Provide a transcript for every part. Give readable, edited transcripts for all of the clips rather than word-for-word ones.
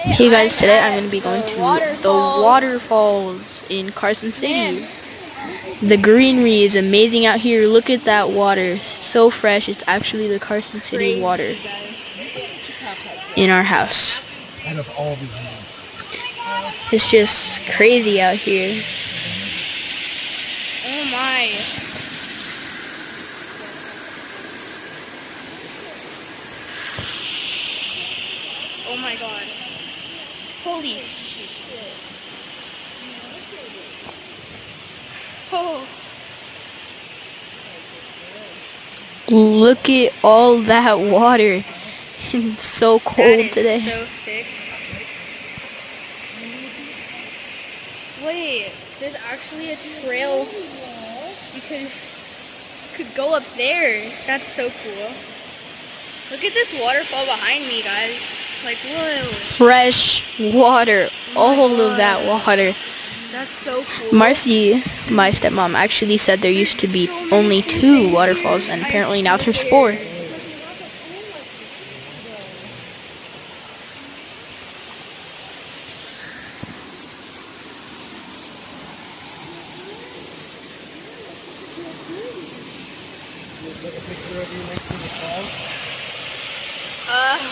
Hey guys, today I'm going to be going to the waterfalls in Carson City. The greenery is amazing out here. Look at that water. It's so fresh. It's actually the Carson City water in our house. It's just crazy out here. Oh my. Oh my god. Holy shit. Oh. Look at all that water. It's so cold today. So sick. Wait, there's actually a trail. You could go up there. That's so cool. Look at this waterfall behind me, guys. Like, whoa. Fresh water. All of that water. That's so cool. Marcy, my stepmom, actually said there used to be only 2 waterfalls, and apparently now there's 4.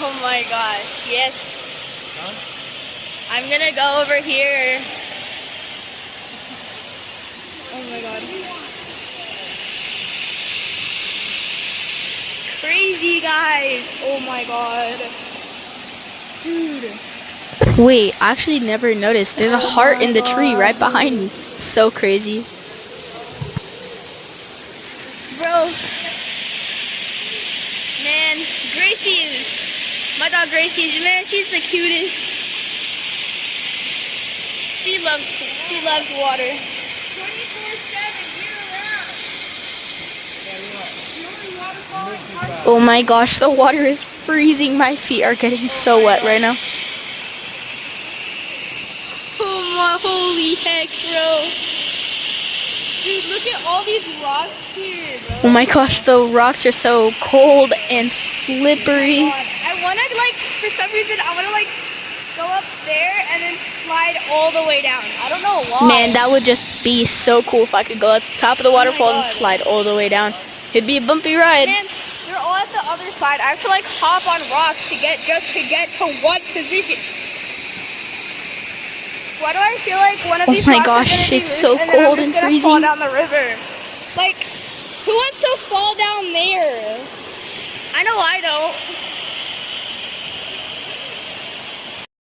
Oh my gosh, yes. I'm gonna go over here. Oh my god. Crazy, guys. Oh my god. Dude. Wait, I actually never noticed. There's a heart in the tree right behind me. So crazy. Bro. Man, Gracie's. My dog Gracie's, man, she's the cutest. She loves water. 24/7 year-round. Oh my gosh, the water is freezing. My feet are getting so wet right now. Oh my, holy heck, bro. Dude, look at all these rocks here, bro. Oh my gosh, the rocks are so cold and slippery. Oh, I wanna, like, for some reason, I wanna, like, go up there and then slide all the way down. I don't know why. Man, that would just be so cool if I could go at the top of the waterfall and slide all the way down. It'd be a bumpy ride. Man, they're all at the other side. I have to, like, hop on rocks to get to one position. Why do I feel like one of these Oh my rocks gosh, is gonna be it's loose so and then I'm cold just and gonna freezing. fall down the river? Like, who wants to fall down there? I know I don't.